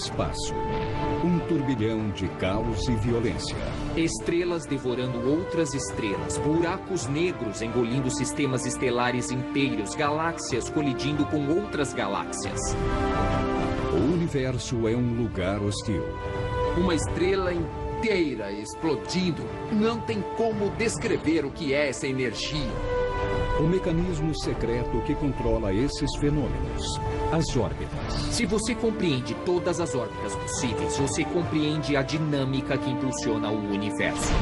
espaço. Um turbilhão de caos e violência. Estrelas devorando outras estrelas, buracos negros engolindo sistemas estelares inteiros, galáxias colidindo com outras galáxias. O universo é um lugar hostil. Uma estrela inteira explodindo. Não tem como descrever o que é essa energia. O mecanismo secreto que controla esses fenômenos. As órbitas. Se você compreende todas as órbitas possíveis, você compreende a dinâmica que impulsiona o universo.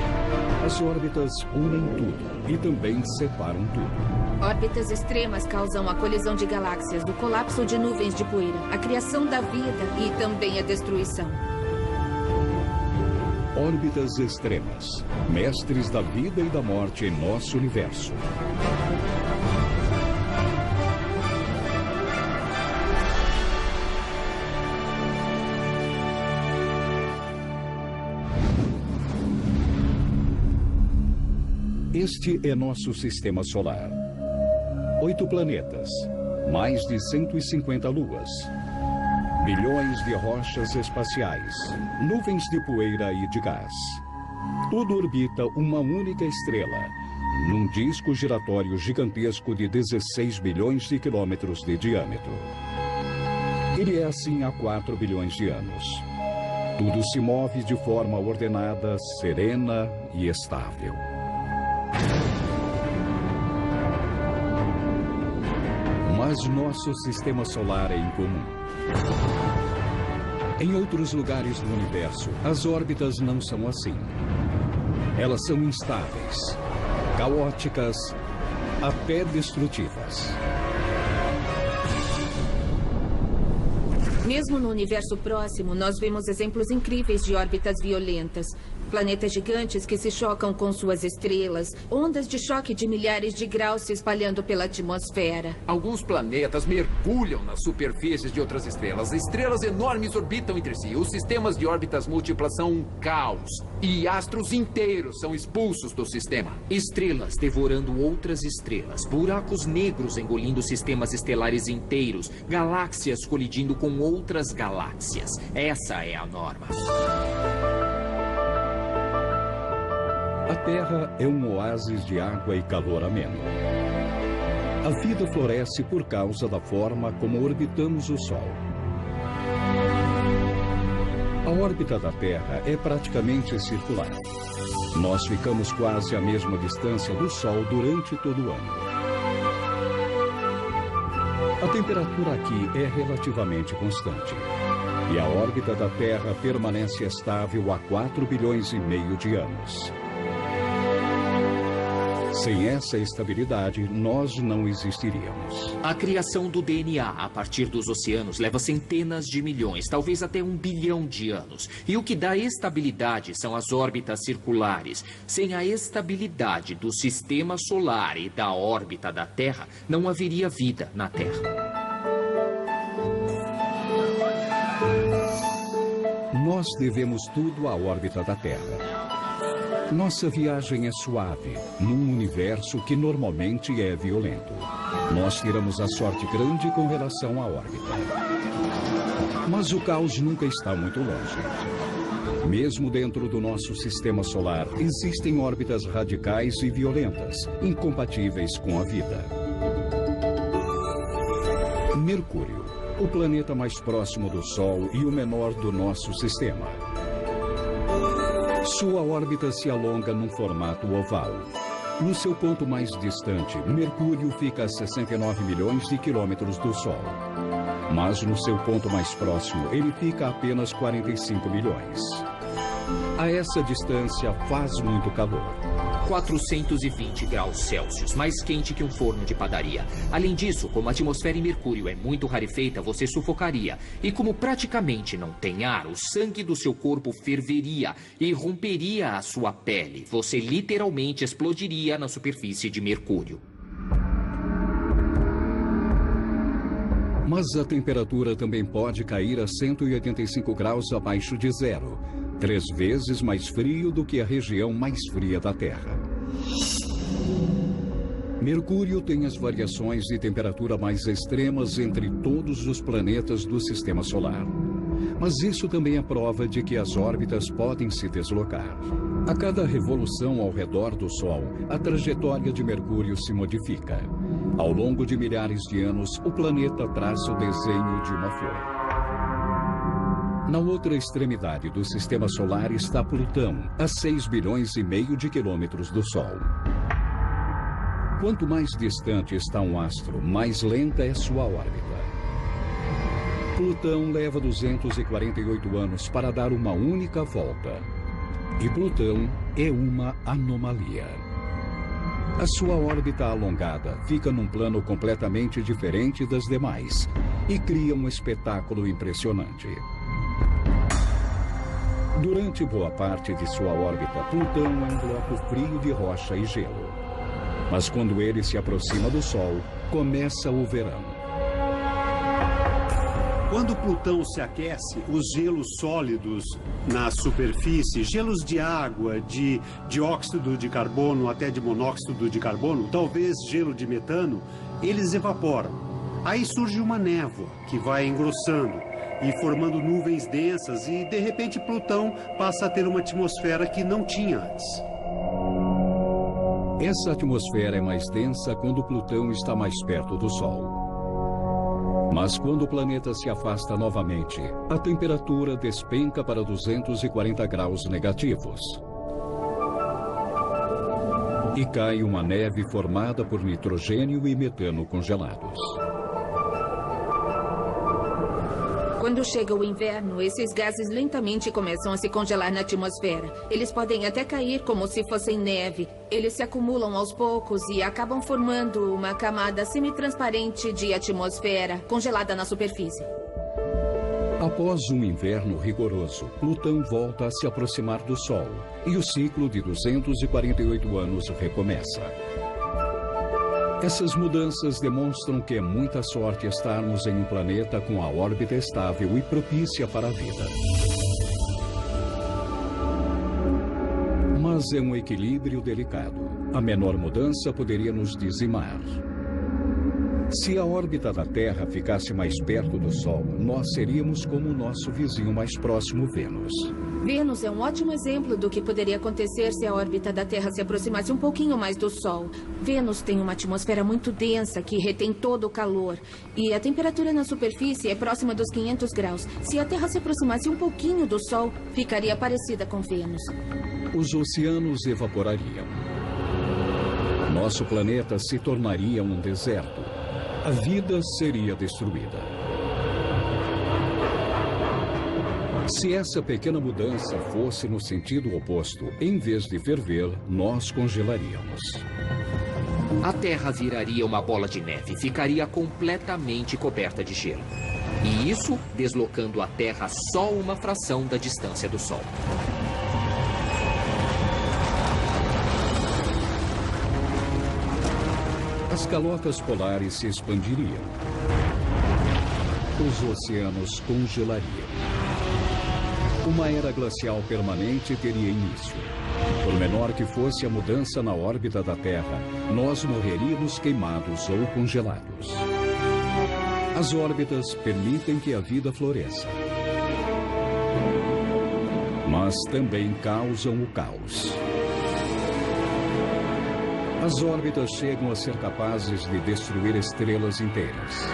As órbitas unem tudo e também separam tudo. Órbitas extremas causam a colisão de galáxias, do colapso de nuvens de poeira, a criação da vida e também a destruição. Órbitas extremas, mestres da vida e da morte em nosso universo. Este é nosso sistema solar. 8 planetas, mais de 150 luas, bilhões de rochas espaciais, nuvens de poeira e de gás. Tudo orbita uma única estrela, num disco giratório gigantesco de 16 bilhões de quilômetros de diâmetro. Ele é assim há 4 bilhões de anos. Tudo se move de forma ordenada, serena e estável. Mas nosso sistema solar é incomum. Em outros lugares do universo, as órbitas não são assim. Elas são instáveis, caóticas, até destrutivas. Mesmo no universo próximo, nós vemos exemplos incríveis de órbitas violentas. Planetas gigantes que se chocam com suas estrelas, ondas de choque de milhares de graus se espalhando pela atmosfera. Alguns planetas mergulham nas superfícies de outras estrelas. Estrelas enormes orbitam entre si. Os sistemas de órbitas múltiplas são um caos. E astros inteiros são expulsos do sistema. Estrelas devorando outras estrelas, buracos negros engolindo sistemas estelares inteiros, galáxias colidindo com outras galáxias. Essa é a norma. A Terra é um oásis de água e calor ameno. A vida floresce por causa da forma como orbitamos o Sol. A órbita da Terra é praticamente circular. Nós ficamos quase à mesma distância do Sol durante todo o ano. A temperatura aqui é relativamente constante. E a órbita da Terra permanece estável há 4 bilhões e meio de anos. Sem essa estabilidade, nós não existiríamos. A criação do DNA a partir dos oceanos leva centenas de milhões, talvez até 1 bilhão de anos. E o que dá estabilidade são as órbitas circulares. Sem a estabilidade do sistema solar e da órbita da Terra, não haveria vida na Terra. Nós devemos tudo à órbita da Terra. Nossa viagem é suave, num universo que normalmente é violento. Nós tiramos a sorte grande com relação à órbita. Mas o caos nunca está muito longe. Mesmo dentro do nosso sistema solar, existem órbitas radicais e violentas, incompatíveis com a vida. Mercúrio, o planeta mais próximo do Sol e o menor do nosso sistema. Sua órbita se alonga num formato oval. No seu ponto mais distante, Mercúrio fica a 69 milhões de quilômetros do Sol. Mas no seu ponto mais próximo, ele fica a apenas 45 milhões. A essa distância faz muito calor. 420 graus Celsius, mais quente que um forno de padaria. Além disso, como a atmosfera em Mercúrio é muito rarefeita, você sufocaria. E como praticamente não tem ar, o sangue do seu corpo ferveria e romperia a sua pele. Você literalmente explodiria na superfície de Mercúrio. Mas a temperatura também pode cair a 185 graus abaixo de zero, 3 vezes mais frio do que a região mais fria da Terra. Mercúrio tem as variações de temperatura mais extremas entre todos os planetas do Sistema Solar. Mas isso também é prova de que as órbitas podem se deslocar. A cada revolução ao redor do Sol, a trajetória de Mercúrio se modifica. Ao longo de milhares de anos, o planeta traça o desenho de uma flor. Na outra extremidade do sistema solar está Plutão, a 6 bilhões e meio de quilômetros do Sol. Quanto mais distante está um astro, mais lenta é sua órbita. Plutão leva 248 anos para dar uma única volta. E Plutão é uma anomalia. A sua órbita alongada fica num plano completamente diferente das demais e cria um espetáculo impressionante. Durante boa parte de sua órbita, Plutão é um bloco frio de rocha e gelo. Mas quando ele se aproxima do Sol, começa o verão. Quando Plutão se aquece, os gelos sólidos na superfície, gelos de água, de dióxido de carbono até de monóxido de carbono, talvez gelo de metano, eles evaporam. Aí surge uma névoa que vai engrossando e formando nuvens densas e, de repente, Plutão passa a ter uma atmosfera que não tinha antes. Essa atmosfera é mais densa quando Plutão está mais perto do Sol. Mas quando o planeta se afasta novamente, a temperatura despenca para 240 graus negativos. E cai uma neve formada por nitrogênio e metano congelados. Quando chega o inverno, esses gases lentamente começam a se congelar na atmosfera. Eles podem até cair como se fossem neve. Eles se acumulam aos poucos e acabam formando uma camada semitransparente de atmosfera congelada na superfície. Após um inverno rigoroso, Plutão volta a se aproximar do Sol e o ciclo de 248 anos recomeça. Essas mudanças demonstram que é muita sorte estarmos em um planeta com a órbita estável e propícia para a vida. Mas é um equilíbrio delicado. A menor mudança poderia nos dizimar. Se a órbita da Terra ficasse mais perto do Sol, nós seríamos como o nosso vizinho mais próximo, Vênus. Vênus é um ótimo exemplo do que poderia acontecer se a órbita da Terra se aproximasse um pouquinho mais do Sol. Vênus tem uma atmosfera muito densa que retém todo o calor. E a temperatura na superfície é próxima dos 500 graus. Se a Terra se aproximasse um pouquinho do Sol, ficaria parecida com Vênus. Os oceanos evaporariam. Nosso planeta se tornaria um deserto. A vida seria destruída. Se essa pequena mudança fosse no sentido oposto, em vez de ferver, nós congelaríamos. A Terra viraria uma bola de neve, ficaria completamente coberta de gelo. E isso deslocando a Terra só uma fração da distância do Sol. As calotas polares se expandiriam. Os oceanos congelariam. Uma era glacial permanente teria início. Por menor que fosse a mudança na órbita da Terra, nós morreríamos queimados ou congelados. As órbitas permitem que a vida floresça. Mas também causam o caos. As órbitas chegam a ser capazes de destruir estrelas inteiras.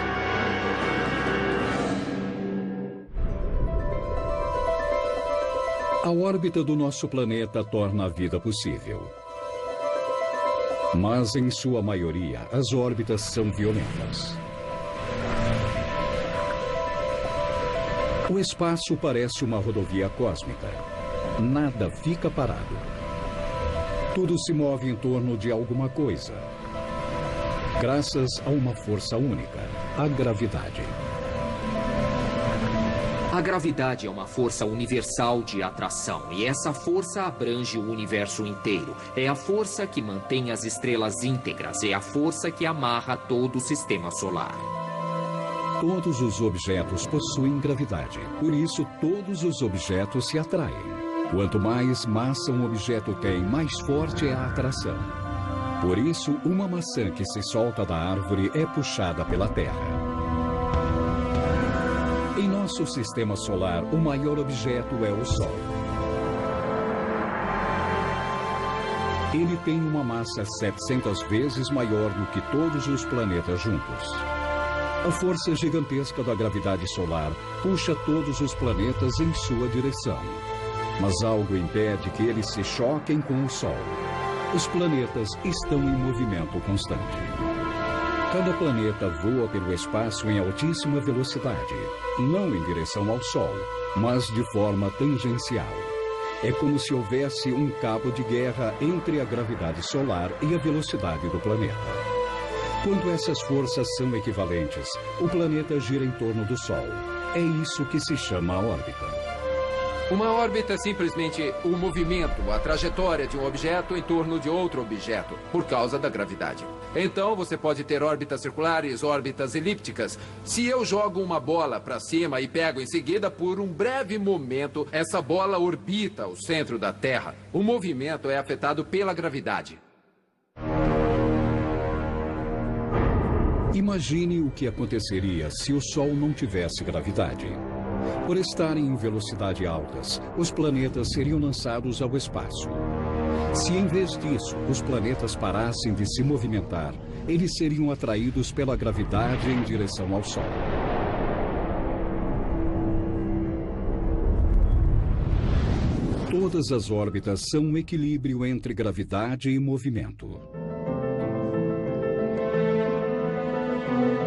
A órbita do nosso planeta torna a vida possível. Mas, em sua maioria, as órbitas são violentas. O espaço parece uma rodovia cósmica. Nada fica parado. Tudo se move em torno de alguma coisa. Graças a uma força única, a gravidade. A gravidade é uma força universal de atração e essa força abrange o universo inteiro. É a força que mantém as estrelas íntegras, é a força que amarra todo o sistema solar. Todos os objetos possuem gravidade, por isso todos os objetos se atraem. Quanto mais massa um objeto tem, mais forte é a atração. Por isso, uma maçã que se solta da árvore é puxada pela terra. Em nosso sistema solar, o maior objeto é o Sol. Ele tem uma massa 700 vezes maior do que todos os planetas juntos. A força gigantesca da gravidade solar puxa todos os planetas em sua direção. Mas algo impede que eles se choquem com o Sol. Os planetas estão em movimento constante. Cada planeta voa pelo espaço em altíssima velocidade, não em direção ao Sol, mas de forma tangencial. É como se houvesse um cabo de guerra entre a gravidade solar e a velocidade do planeta. Quando essas forças são equivalentes, o planeta gira em torno do Sol. É isso que se chama órbita. Uma órbita é simplesmente o movimento, a trajetória de um objeto em torno de outro objeto, por causa da gravidade. Então, você pode ter órbitas circulares, órbitas elípticas. Se eu jogo uma bola para cima e pego em seguida, por um breve momento, essa bola orbita o centro da Terra. O movimento é afetado pela gravidade. Imagine o que aconteceria se o Sol não tivesse gravidade. Por estarem em velocidade altas, os planetas seriam lançados ao espaço. Se em vez disso, os planetas parassem de se movimentar, eles seriam atraídos pela gravidade em direção ao Sol. Todas as órbitas são um equilíbrio entre gravidade e movimento.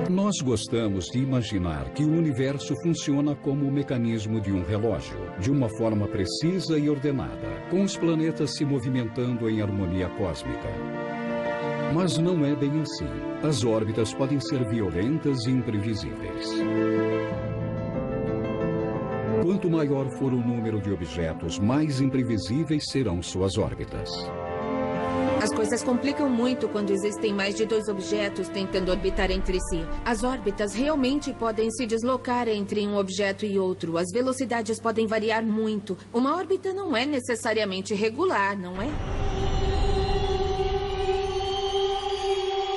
Nós gostamos de imaginar que o universo funciona como o mecanismo de um relógio, de uma forma precisa e ordenada, com os planetas se movimentando em harmonia cósmica. Mas não é bem assim. As órbitas podem ser violentas e imprevisíveis. Quanto maior for o número de objetos, mais imprevisíveis serão suas órbitas. As coisas complicam muito quando existem mais de 2 objetos tentando orbitar entre si. As órbitas realmente podem se deslocar entre um objeto e outro. As velocidades podem variar muito. Uma órbita não é necessariamente regular, não é?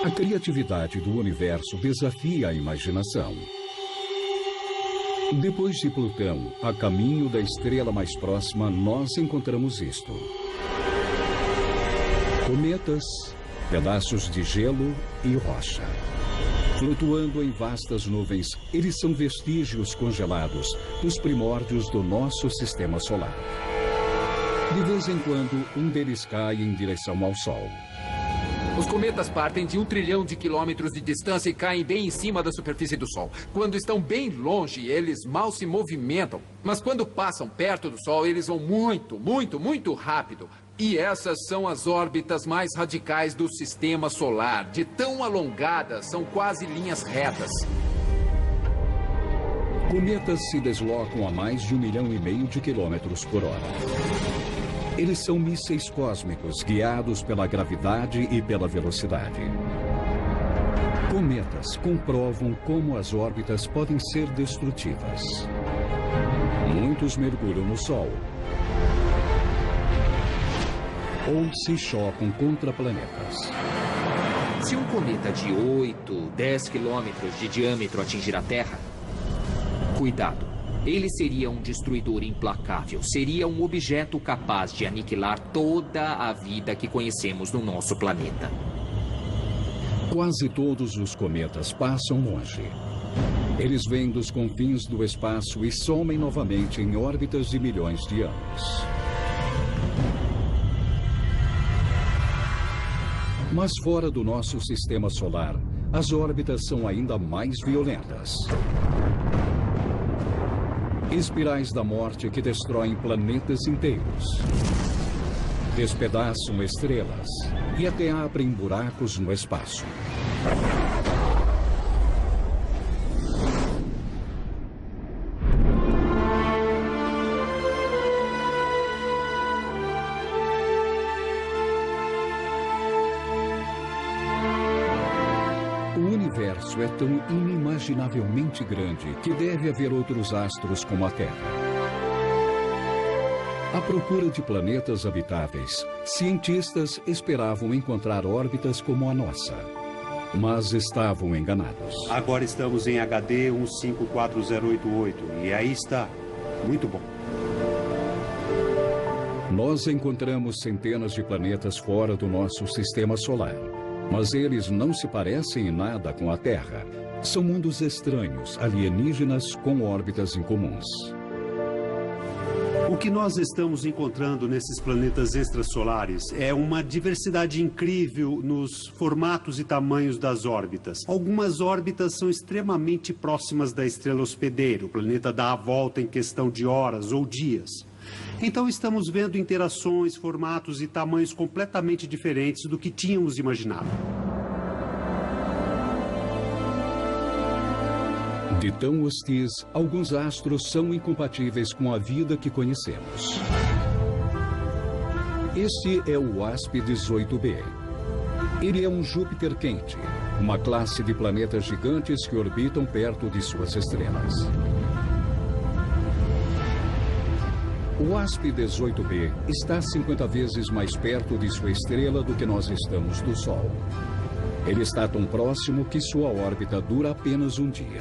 A criatividade do universo desafia a imaginação. Depois de Plutão, a caminho da estrela mais próxima, nós encontramos isto. Cometas, pedaços de gelo e rocha. Flutuando em vastas nuvens, eles são vestígios congelados dos primórdios do nosso sistema solar. De vez em quando, um deles cai em direção ao Sol. Os cometas partem de 1 trilhão de quilômetros de distância e caem bem em cima da superfície do Sol. Quando estão bem longe, eles mal se movimentam. Mas quando passam perto do Sol, eles vão muito, muito, muito rápido. E essas são as órbitas mais radicais do sistema solar. De tão alongadas, são quase linhas retas. Cometas se deslocam a mais de 1,5 milhão de quilômetros por hora. Eles são mísseis cósmicos guiados pela gravidade e pela velocidade. Cometas comprovam como as órbitas podem ser destrutivas. Muitos mergulham no Sol ou se chocam contra planetas. Se um cometa de 8, 10 quilômetros de diâmetro atingir a Terra, cuidado, ele seria um destruidor implacável. Seria um objeto capaz de aniquilar toda a vida que conhecemos no nosso planeta. Quase todos os cometas passam longe. Eles vêm dos confins do espaço e somem novamente em órbitas de milhões de anos. Mas fora do nosso sistema solar, as órbitas são ainda mais violentas. Espirais da morte que destroem planetas inteiros, despedaçam estrelas e até abrem buracos no espaço. O universo é tão inimaginavelmente grande que deve haver outros astros como a Terra. À procura de planetas habitáveis, cientistas esperavam encontrar órbitas como a nossa. Mas estavam enganados. Agora estamos em HD 154088 e aí está. Muito bom. Nós encontramos centenas de planetas fora do nosso sistema solar, mas eles não se parecem em nada com a Terra. São mundos estranhos, alienígenas com órbitas incomuns. O que nós estamos encontrando nesses planetas extrasolares é uma diversidade incrível nos formatos e tamanhos das órbitas. Algumas órbitas são extremamente próximas da estrela hospedeira. O planeta dá a volta em questão de horas ou dias. Então estamos vendo interações, formatos e tamanhos completamente diferentes do que tínhamos imaginado. De tão hostis, alguns astros são incompatíveis com a vida que conhecemos. Este é o WASP-18b. Ele é um Júpiter quente, uma classe de planetas gigantes que orbitam perto de suas estrelas. O WASP-18b está 50 vezes mais perto de sua estrela do que nós estamos do Sol. Ele está tão próximo que sua órbita dura apenas um dia.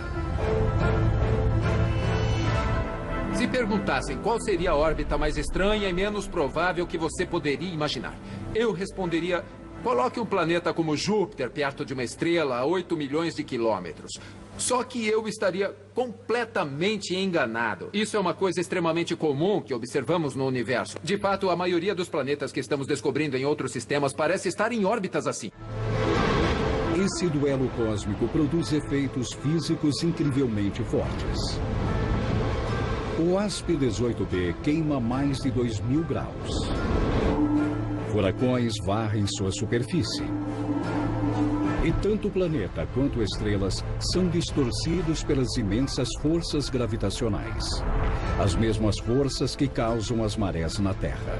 Se perguntassem qual seria a órbita mais estranha e menos provável que você poderia imaginar, eu responderia: coloque um planeta como Júpiter perto de uma estrela a 8 milhões de quilômetros. Só que eu estaria completamente enganado. Isso é uma coisa extremamente comum que observamos no universo. De fato, a maioria dos planetas que estamos descobrindo em outros sistemas parece estar em órbitas assim. Esse duelo cósmico produz efeitos físicos incrivelmente fortes. O WASP-18b queima mais de 2.000 graus. Furacões varrem sua superfície. E tanto o planeta quanto estrelas são distorcidos pelas imensas forças gravitacionais. As mesmas forças que causam as marés na Terra.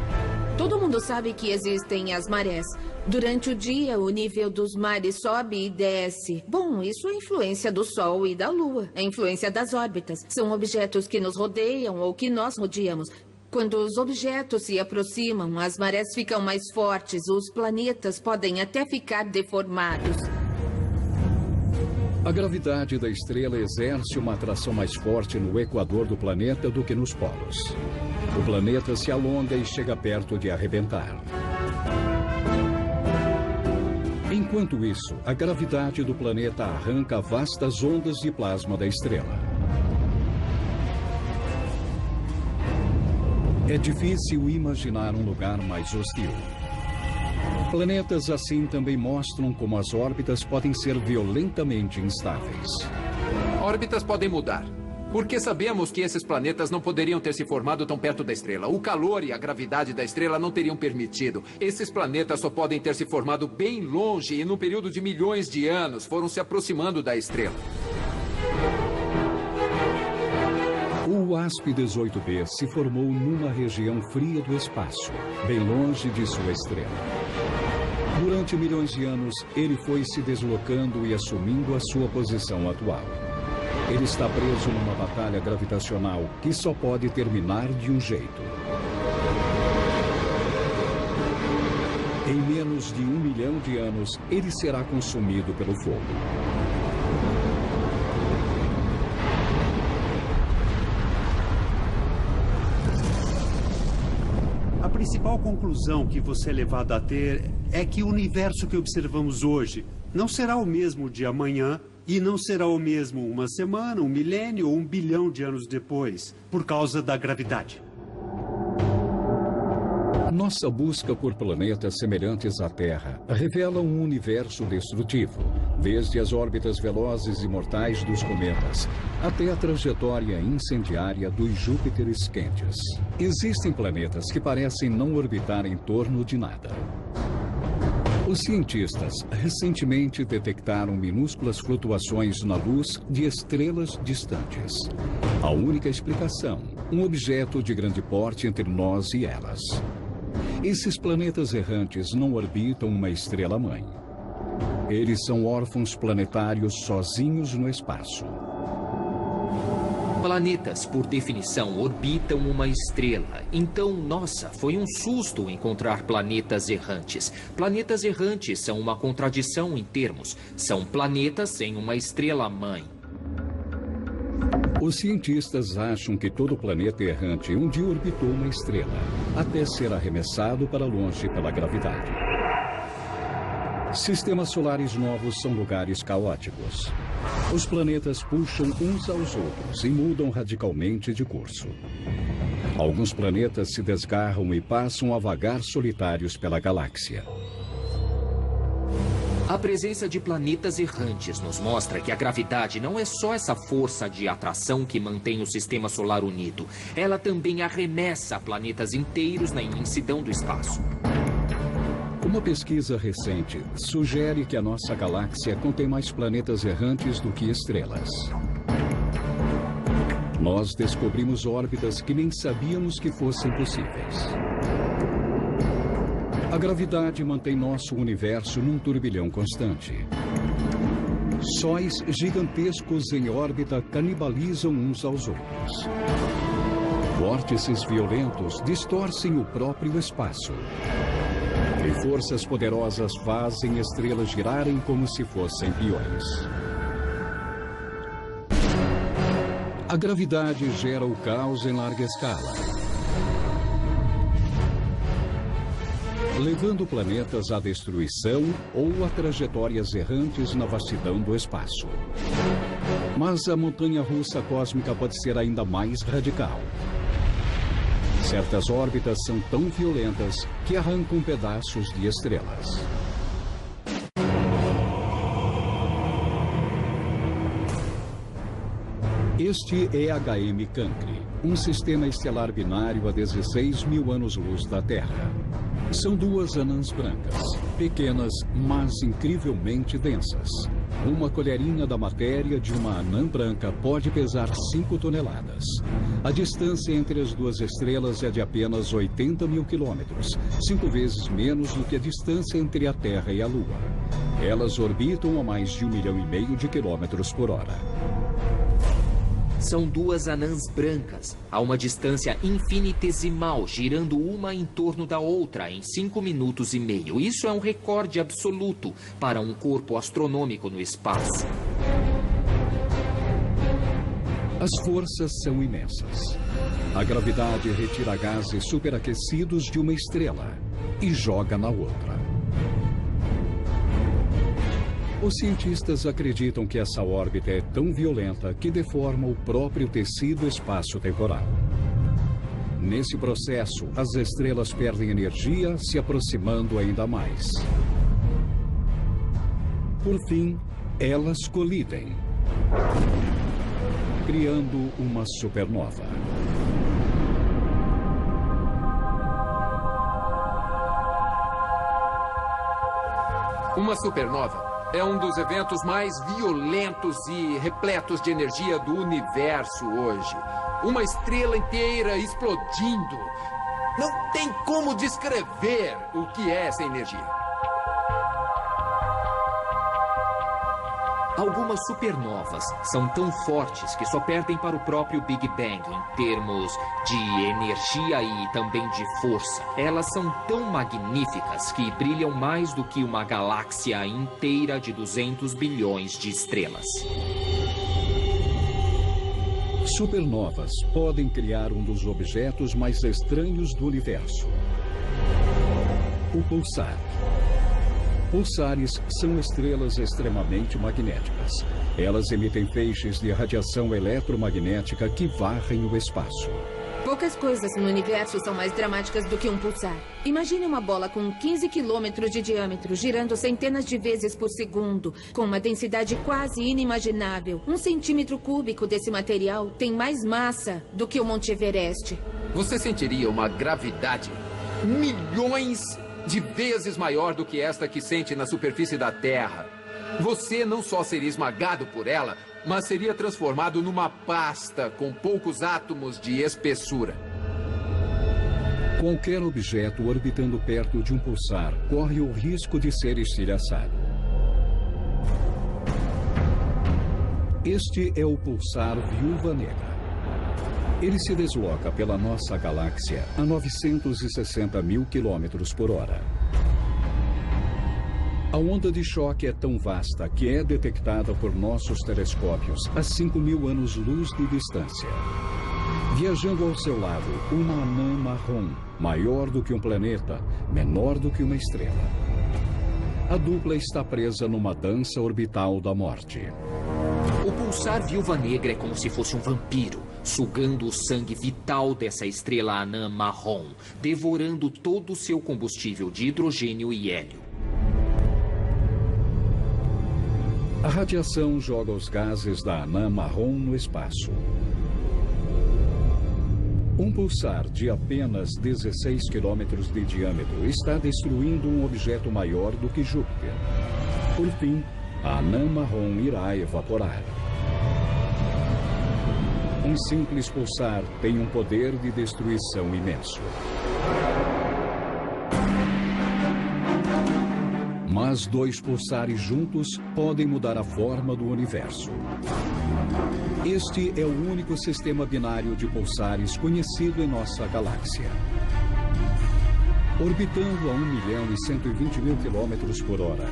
Todo mundo sabe que existem as marés. Durante o dia, o nível dos mares sobe e desce. Bom, isso é influência do Sol e da Lua. É influência das órbitas. São objetos que nos rodeiam ou que nós rodeamos. Quando os objetos se aproximam, as marés ficam mais fortes. Os planetas podem até ficar deformados. A gravidade da estrela exerce uma atração mais forte no equador do planeta do que nos polos. O planeta se alonga e chega perto de arrebentar. Enquanto isso, a gravidade do planeta arranca vastas ondas de plasma da estrela. É difícil imaginar um lugar mais hostil. Planetas assim também mostram como as órbitas podem ser violentamente instáveis. Órbitas podem mudar. Porque sabemos que esses planetas não poderiam ter se formado tão perto da estrela. O calor e a gravidade da estrela não teriam permitido. Esses planetas só podem ter se formado bem longe e, num período de milhões de anos, foram se aproximando da estrela. O WASP-18b se formou numa região fria do espaço, bem longe de sua estrela. Durante milhões de anos, ele foi se deslocando e assumindo a sua posição atual. Ele está preso numa batalha gravitacional que só pode terminar de um jeito. Em menos de 1 milhão de anos, ele será consumido pelo fogo. A principal conclusão que você é levado a ter é que o universo que observamos hoje não será o mesmo de amanhã e não será o mesmo uma semana, um milênio ou 1 bilhão de anos depois, por causa da gravidade. Nossa busca por planetas semelhantes à Terra revela um universo destrutivo, desde as órbitas velozes e mortais dos cometas até a trajetória incendiária dos Júpiteres quentes. Existem planetas que parecem não orbitar em torno de nada. Os cientistas recentemente detectaram minúsculas flutuações na luz de estrelas distantes. A única explicação, um objeto de grande porte entre nós e elas. Esses planetas errantes não orbitam uma estrela-mãe. Eles são órfãos planetários sozinhos no espaço. Planetas, por definição, orbitam uma estrela. Então, nossa, foi um susto encontrar planetas errantes. Planetas errantes são uma contradição em termos. São planetas sem uma estrela-mãe. Os cientistas acham que todo planeta errante um dia orbitou uma estrela, até ser arremessado para longe pela gravidade. Sistemas solares novos são lugares caóticos. Os planetas puxam uns aos outros e mudam radicalmente de curso. Alguns planetas se desgarram e passam a vagar solitários pela galáxia. A presença de planetas errantes nos mostra que a gravidade não é só essa força de atração que mantém o sistema solar unido. Ela também arremessa planetas inteiros na imensidão do espaço. Uma pesquisa recente sugere que a nossa galáxia contém mais planetas errantes do que estrelas. Nós descobrimos órbitas que nem sabíamos que fossem possíveis. A gravidade mantém nosso universo num turbilhão constante. Sóis gigantescos em órbita canibalizam uns aos outros. Vórtices violentos distorcem o próprio espaço. E forças poderosas fazem estrelas girarem como se fossem peões. A gravidade gera o caos em larga escala, levando planetas à destruição ou a trajetórias errantes na vastidão do espaço. Mas a montanha-russa cósmica pode ser ainda mais radical. Certas órbitas são tão violentas que arrancam pedaços de estrelas. Este é HM Cancri, um sistema estelar binário a 16 mil anos-luz da Terra. São duas anãs brancas, pequenas, mas incrivelmente densas. Uma colherinha da matéria de uma anã branca pode pesar 5 toneladas. A distância entre as duas estrelas é de apenas 80 mil quilômetros, 5 vezes menos do que a distância entre a Terra e a Lua. Elas orbitam a mais de 1,5 milhão de quilômetros por hora. São duas anãs brancas, a uma distância infinitesimal, girando uma em torno da outra em 5 minutos e meio. Isso é um recorde absoluto para um corpo astronômico no espaço. As forças são imensas. A gravidade retira gases superaquecidos de uma estrela e joga na outra. Os cientistas acreditam que essa órbita é tão violenta que deforma o próprio tecido espaço-temporal. Nesse processo, as estrelas perdem energia, se aproximando ainda mais. Por fim, elas colidem, criando uma supernova. Uma supernova é um dos eventos mais violentos e repletos de energia do universo hoje. Uma estrela inteira explodindo. Não tem como descrever o que é essa energia. Algumas supernovas são tão fortes que só perdem para o próprio Big Bang em termos de energia e também de força. Elas são tão magníficas que brilham mais do que uma galáxia inteira de 200 bilhões de estrelas. Supernovas podem criar um dos objetos mais estranhos do universo: o pulsar. Pulsares são estrelas extremamente magnéticas. Elas emitem feixes de radiação eletromagnética que varrem o espaço. Poucas coisas no universo são mais dramáticas do que um pulsar. Imagine uma bola com 15 quilômetros de diâmetro, girando centenas de vezes por segundo, com uma densidade quase inimaginável. 1 centímetro cúbico desse material tem mais massa do que o Monte Everest. Você sentiria uma gravidade milhões de vezes maior do que esta que sente na superfície da Terra. Você não só seria esmagado por ela, mas seria transformado numa pasta com poucos átomos de espessura. Qualquer objeto orbitando perto de um pulsar corre o risco de ser estilhaçado. Este é o pulsar Viúva Negra. Ele se desloca pela nossa galáxia a 960 mil quilômetros por hora. A onda de choque é tão vasta que é detectada por nossos telescópios a 5.000 anos-luz de distância. Viajando ao seu lado, uma anã marrom, maior do que um planeta, menor do que uma estrela. A dupla está presa numa dança orbital da morte. O pulsar Viúva Negra é como se fosse um vampiro, sugando o sangue vital dessa estrela anã marrom, devorando todo o seu combustível de hidrogênio e hélio. A radiação joga os gases da anã marrom no espaço. Um pulsar de apenas 16 quilômetros de diâmetro está destruindo um objeto maior do que Júpiter. Por fim, a anã marrom irá evaporar. Um simples pulsar tem um poder de destruição imenso. Mas dois pulsares juntos podem mudar a forma do universo. Este é o único sistema binário de pulsares conhecido em nossa galáxia. Orbitando a 1.120.000 quilômetros por hora,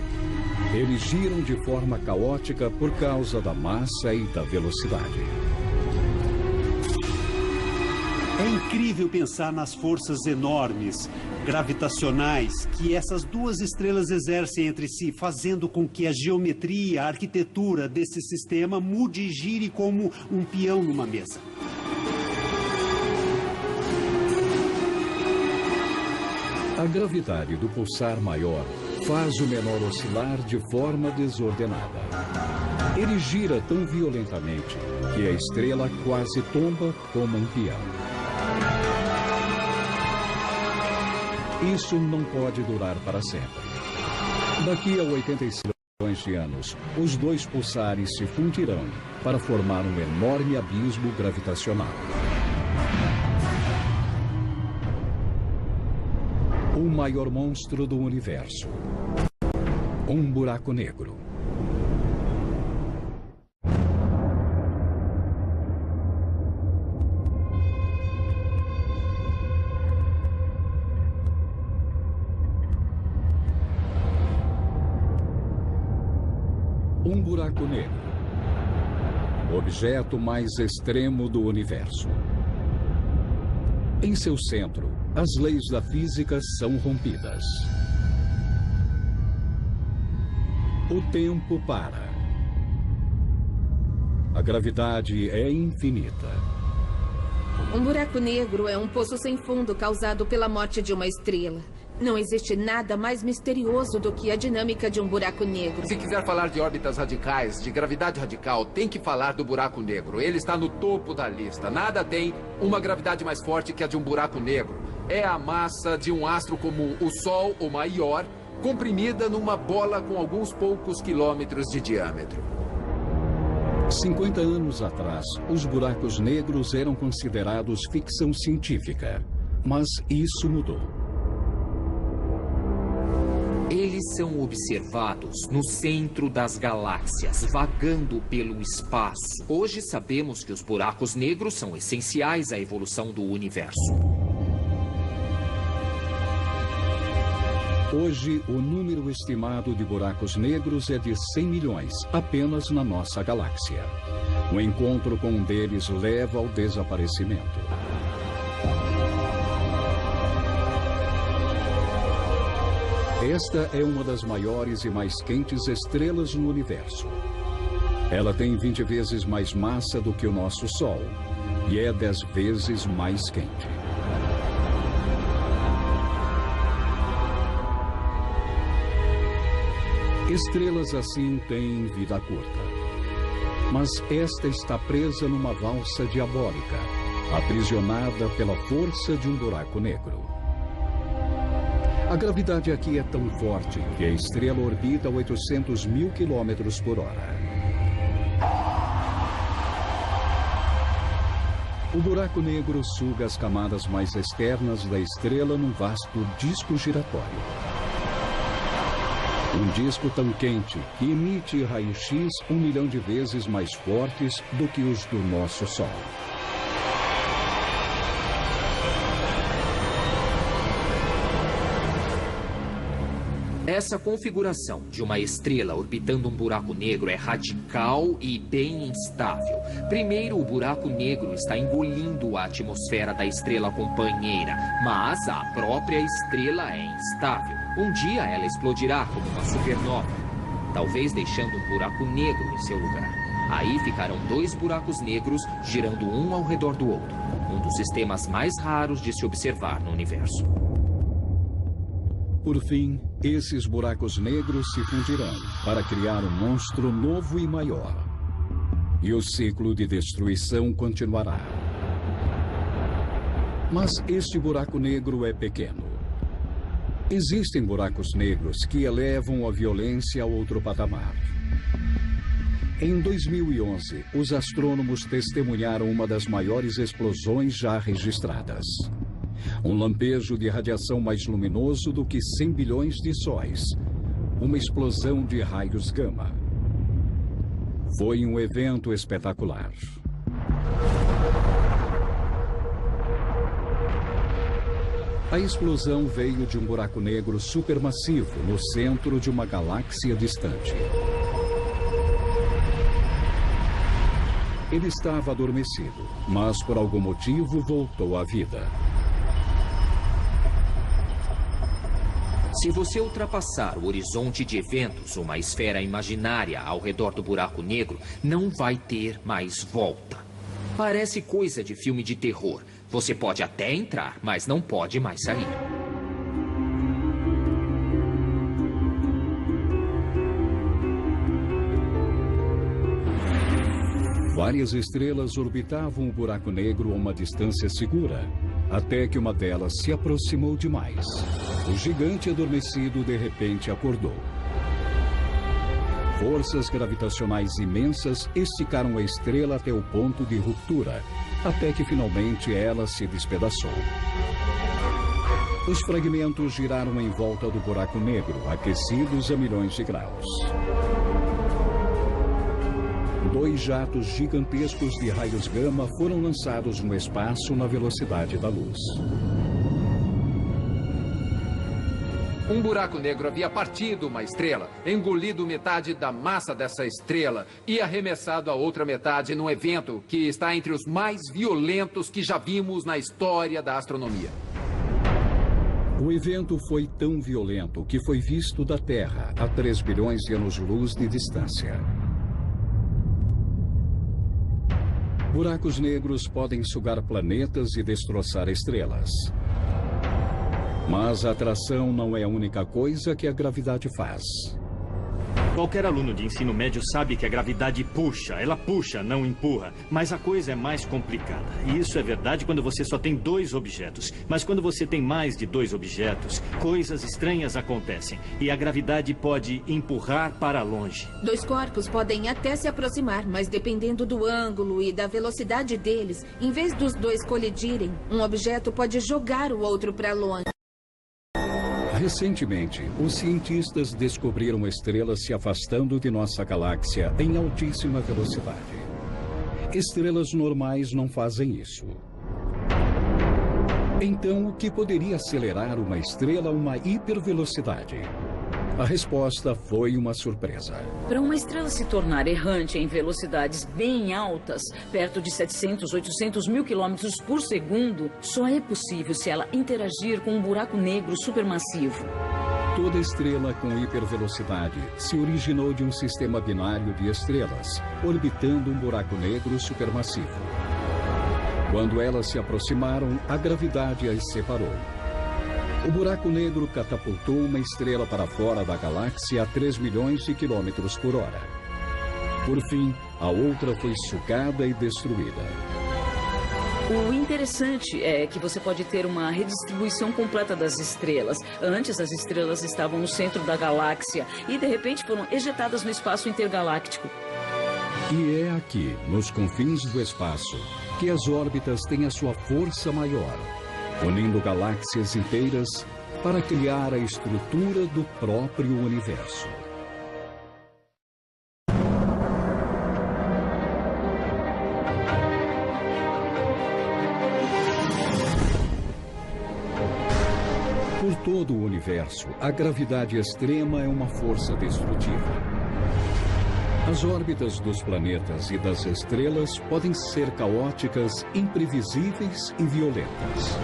eles giram de forma caótica por causa da massa e da velocidade. É incrível pensar nas forças enormes, gravitacionais, que essas duas estrelas exercem entre si, fazendo com que a geometria, a arquitetura desse sistema mude e gire como um peão numa mesa. A gravidade do pulsar maior faz o menor oscilar de forma desordenada. Ele gira tão violentamente que a estrela quase tomba como um peão. Isso não pode durar para sempre. Daqui a 86 milhões de anos, os dois pulsares se fundirão para formar um enorme abismo gravitacional. O maior monstro do universo. Um buraco negro. Um buraco negro. O objeto mais extremo do universo. Em seu centro, as leis da física são rompidas. O tempo para. A gravidade é infinita. Um buraco negro é um poço sem fundo causado pela morte de uma estrela. Não existe nada mais misterioso do que a dinâmica de um buraco negro. Se quiser falar de órbitas radicais, de gravidade radical, tem que falar do buraco negro. Ele está no topo da lista. Nada tem uma gravidade mais forte que a de um buraco negro. É a massa de um astro como o Sol, ou maior, comprimida numa bola com alguns poucos quilômetros de diâmetro. 50 anos atrás, os buracos negros eram considerados ficção científica. Mas isso mudou. Eles são observados no centro das galáxias, vagando pelo espaço. Hoje sabemos que os buracos negros são essenciais à evolução do universo. Hoje, o número estimado de buracos negros é de 100 milhões, apenas na nossa galáxia. O encontro com um deles leva ao desaparecimento. Esta é uma das maiores e mais quentes estrelas no universo. Ela tem 20 vezes mais massa do que o nosso Sol e é 10 vezes mais quente. Estrelas assim têm vida curta. Mas esta está presa numa valsa diabólica, aprisionada pela força de um buraco negro. A gravidade aqui é tão forte que a estrela orbita a 800 mil quilômetros por hora. O buraco negro suga as camadas mais externas da estrela num vasto disco giratório. Um disco tão quente que emite raios-x 1 milhão de vezes mais fortes do que os do nosso Sol. Essa configuração de uma estrela orbitando um buraco negro é radical e bem instável. Primeiro, o buraco negro está engolindo a atmosfera da estrela companheira, mas a própria estrela é instável. Um dia ela explodirá como uma supernova, talvez deixando um buraco negro em seu lugar. Aí ficarão 2 buracos negros girando um ao redor do outro, um dos sistemas mais raros de se observar no universo. Por fim, esses buracos negros se fundirão para criar um monstro novo e maior. E o ciclo de destruição continuará. Mas este buraco negro é pequeno. Existem buracos negros que elevam a violência a outro patamar. Em 2011, os astrônomos testemunharam uma das maiores explosões já registradas. Um lampejo de radiação mais luminoso do que 100 bilhões de sóis. Uma explosão de raios gama. Foi um evento espetacular. A explosão veio de um buraco negro supermassivo no centro de uma galáxia distante. Ele estava adormecido, mas por algum motivo voltou à vida. Se você ultrapassar o horizonte de eventos, uma esfera imaginária ao redor do buraco negro, não vai ter mais volta. Parece coisa de filme de terror. Você pode até entrar, mas não pode mais sair. Várias estrelas orbitavam o buraco negro a uma distância segura, até que uma delas se aproximou demais. O gigante adormecido de repente acordou. Forças gravitacionais imensas esticaram a estrela até o ponto de ruptura, até que finalmente ela se despedaçou. Os fragmentos giraram em volta do buraco negro, aquecidos a milhões de graus. 2 jatos gigantescos de raios gama foram lançados no espaço na velocidade da luz. Um buraco negro havia partido uma estrela, engolido metade da massa dessa estrela e arremessado a outra metade num evento que está entre os mais violentos que já vimos na história da astronomia. O evento foi tão violento que foi visto da Terra a 3 bilhões de anos-luz de distância. Buracos negros podem sugar planetas e destroçar estrelas. Mas a atração não é a única coisa que a gravidade faz. Qualquer aluno de ensino médio sabe que a gravidade puxa. Ela puxa, não empurra. Mas a coisa é mais complicada. E isso é verdade quando você só tem 2 objetos. Mas quando você tem mais de 2 objetos, coisas estranhas acontecem. E a gravidade pode empurrar para longe. 2 corpos podem até se aproximar, mas dependendo do ângulo e da velocidade deles, em vez dos 2 colidirem, um objeto pode jogar o outro para longe. Recentemente, os cientistas descobriram estrelas se afastando de nossa galáxia em altíssima velocidade. Estrelas normais não fazem isso. Então, o que poderia acelerar uma estrela a uma hipervelocidade? A resposta foi uma surpresa. Para uma estrela se tornar errante em velocidades bem altas, perto de 700, 800 mil quilômetros por segundo, só é possível se ela interagir com um buraco negro supermassivo. Toda estrela com hipervelocidade se originou de um sistema binário de estrelas, orbitando um buraco negro supermassivo. Quando elas se aproximaram, a gravidade as separou. O buraco negro catapultou uma estrela para fora da galáxia a 3 milhões de quilômetros por hora. Por fim, a outra foi sugada e destruída. O interessante é que você pode ter uma redistribuição completa das estrelas. Antes, as estrelas estavam no centro da galáxia e, de repente, foram ejetadas no espaço intergaláctico. E é aqui, nos confins do espaço, que as órbitas têm a sua força maior, unindo galáxias inteiras para criar a estrutura do próprio universo. Por todo o universo, a gravidade extrema é uma força destrutiva. As órbitas dos planetas e das estrelas podem ser caóticas, imprevisíveis e violentas.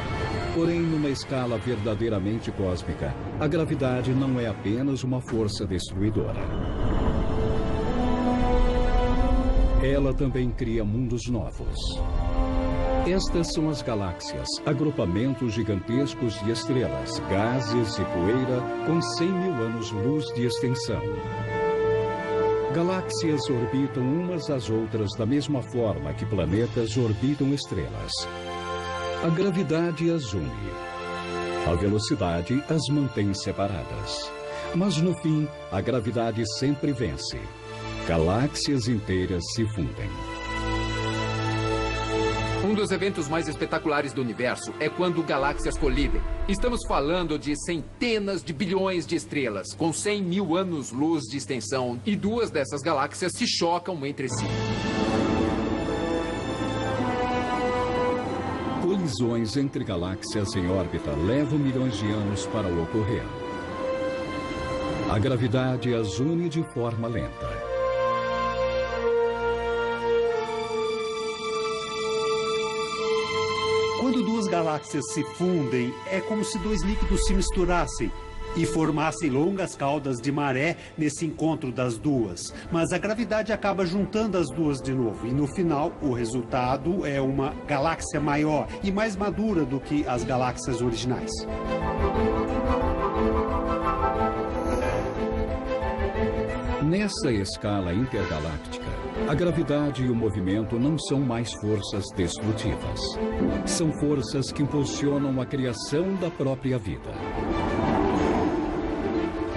Porém, numa escala verdadeiramente cósmica, a gravidade não é apenas uma força destruidora. Ela também cria mundos novos. Estas são as galáxias, agrupamentos gigantescos de estrelas, gases e poeira com 100 mil anos-luz de extensão. Galáxias orbitam umas às outras da mesma forma que planetas orbitam estrelas. A gravidade as une. A velocidade as mantém separadas. Mas no fim, a gravidade sempre vence. Galáxias inteiras se fundem. Um dos eventos mais espetaculares do universo é quando galáxias colidem. Estamos falando de centenas de bilhões de estrelas, com 100 mil anos-luz de extensão, e duas dessas galáxias se chocam entre si. Colisões entre galáxias em órbita levam milhões de anos para ocorrer. A gravidade as une de forma lenta. Quando duas galáxias se fundem, é como se dois líquidos se misturassem e formassem longas caudas de maré nesse encontro das duas. Mas a gravidade acaba juntando as duas de novo. E no final, o resultado é uma galáxia maior e mais madura do que as galáxias originais. Nessa escala intergaláctica, a gravidade e o movimento não são mais forças destrutivas. São forças que impulsionam a criação da própria vida.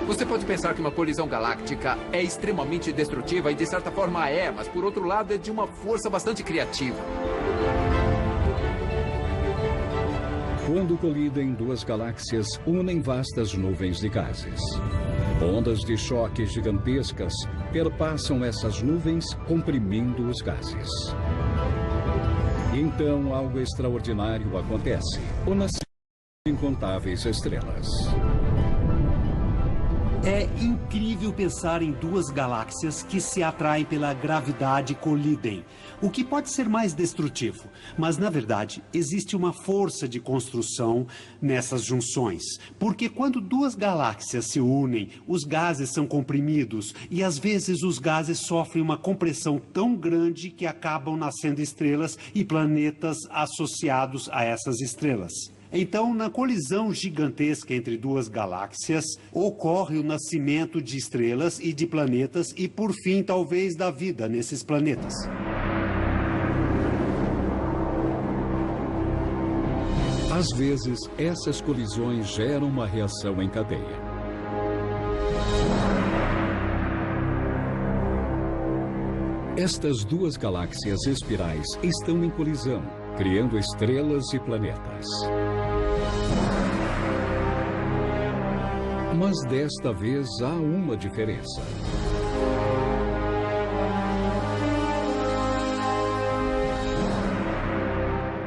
Você pode pensar que uma colisão galáctica é extremamente destrutiva e de certa forma é, mas por outro lado é de uma força bastante criativa. Quando colidem, duas galáxias unem vastas nuvens de gases. Ondas de choque gigantescas perpassam essas nuvens, comprimindo os gases. Então, algo extraordinário acontece: o nascimento de incontáveis estrelas. É incrível pensar em duas galáxias que se atraem pela gravidade e colidem, o que pode ser mais destrutivo. Mas, na verdade, existe uma força de construção nessas junções. Porque quando duas galáxias se unem, os gases são comprimidos e, às vezes, os gases sofrem uma compressão tão grande que acabam nascendo estrelas e planetas associados a essas estrelas. Então, na colisão gigantesca entre duas galáxias, ocorre o nascimento de estrelas e de planetas e, por fim, talvez, da vida nesses planetas. Às vezes, essas colisões geram uma reação em cadeia. Estas duas galáxias espirais estão em colisão, criando estrelas e planetas. Mas desta vez há uma diferença.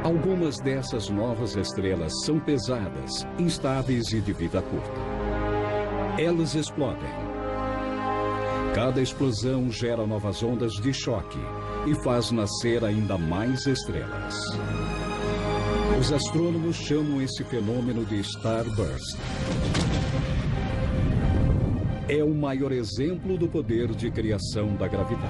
Algumas dessas novas estrelas são pesadas, instáveis e de vida curta. Elas explodem. Cada explosão gera novas ondas de choque e faz nascer ainda mais estrelas. Os astrônomos chamam esse fenômeno de starburst. É o maior exemplo do poder de criação da gravidade.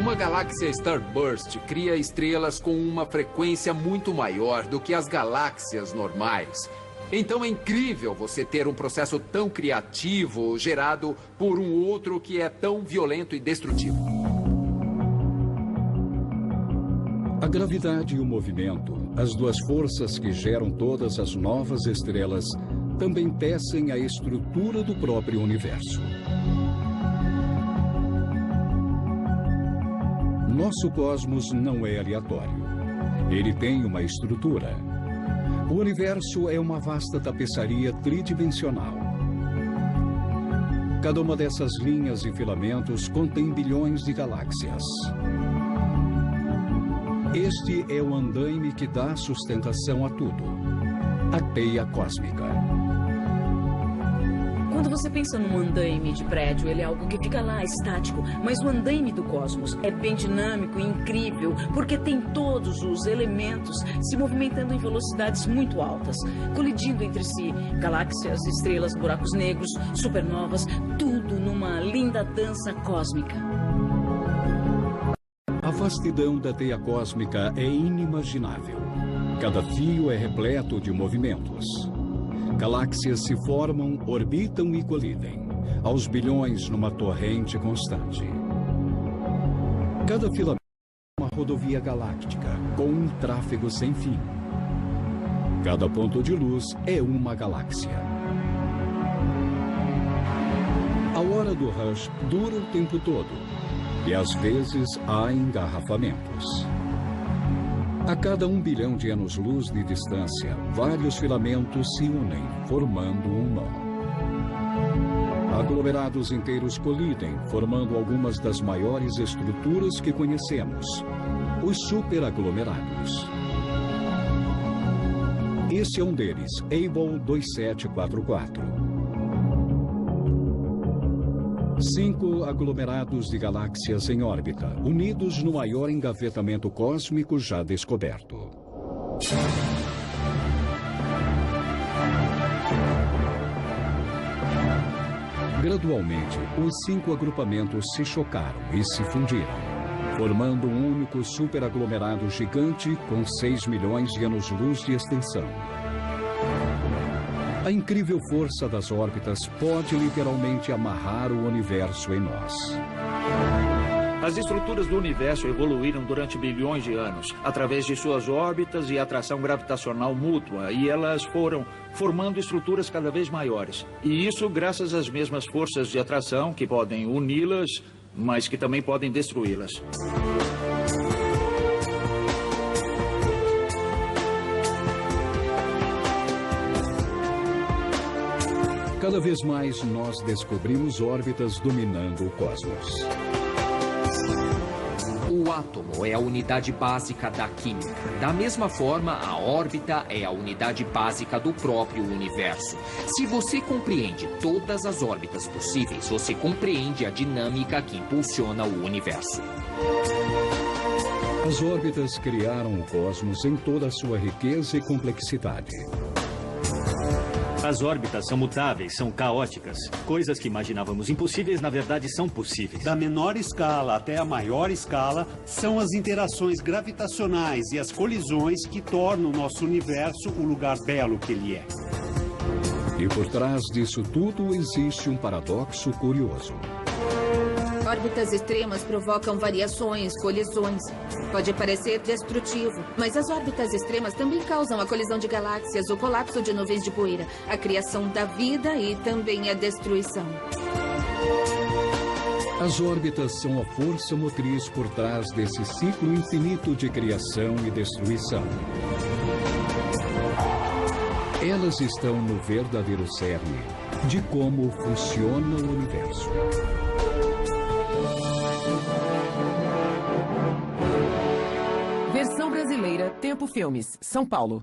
Uma galáxia starburst cria estrelas com uma frequência muito maior do que as galáxias normais. Então é incrível você ter um processo tão criativo gerado por um outro que é tão violento e destrutivo. A gravidade e o movimento, as duas forças que geram todas as novas estrelas, também tecem a estrutura do próprio universo. Nosso cosmos não é aleatório. Ele tem uma estrutura. O universo é uma vasta tapeçaria tridimensional. Cada uma dessas linhas e filamentos contém bilhões de galáxias. Este é o andaime que dá sustentação a tudo. a teia cósmica. Quando você pensa num andaime de prédio, ele é algo que fica lá, estático. Mas o andaime do cosmos é bem dinâmico e incrível, porque tem todos os elementos se movimentando em velocidades muito altas, colidindo entre si. Galáxias, estrelas, buracos negros, supernovas, tudo numa linda dança cósmica. A vastidão da teia cósmica é inimaginável. Cada fio é repleto de movimentos. Galáxias se formam, orbitam e colidem, aos bilhões numa torrente constante. Cada filamento é uma rodovia galáctica, com um tráfego sem fim. Cada ponto de luz é uma galáxia. A hora do rush dura o tempo todo, e às vezes há engarrafamentos. A cada 1 bilhão de anos-luz de distância, vários filamentos se unem, formando um nó. Aglomerados inteiros colidem, formando algumas das maiores estruturas que conhecemos, os superaglomerados. Esse é um deles, Able 2744. 5 aglomerados de galáxias em órbita, unidos no maior engavetamento cósmico já descoberto. Gradualmente, os 5 agrupamentos se chocaram e se fundiram, formando um único superaglomerado gigante com 6 milhões de anos-luz de extensão. A incrível força das órbitas pode literalmente amarrar o universo em nós. As estruturas do universo evoluíram durante bilhões de anos, através de suas órbitas e atração gravitacional mútua, e elas foram formando estruturas cada vez maiores. E isso graças às mesmas forças de atração que podem uni-las, mas que também podem destruí-las. Cada vez mais nós descobrimos órbitas dominando o cosmos. O átomo é a unidade básica da química. Da mesma forma, a órbita é a unidade básica do próprio universo. Se você compreende todas as órbitas possíveis, você compreende a dinâmica que impulsiona o universo. As órbitas criaram o cosmos em toda a sua riqueza e complexidade. As órbitas são mutáveis, são caóticas. Coisas que imaginávamos impossíveis, na verdade, são possíveis. Da menor escala até a maior escala, são as interações gravitacionais e as colisões que tornam o nosso universo o lugar belo que ele é. E por trás disso tudo existe um paradoxo curioso. Órbitas extremas provocam variações, colisões. Pode parecer destrutivo, mas as órbitas extremas também causam a colisão de galáxias, o colapso de nuvens de poeira, a criação da vida e também a destruição. As órbitas são a força motriz por trás desse ciclo infinito de criação e destruição. Elas estão no verdadeiro cerne de como funciona o universo. Versão brasileira, Tempo Filmes, São Paulo.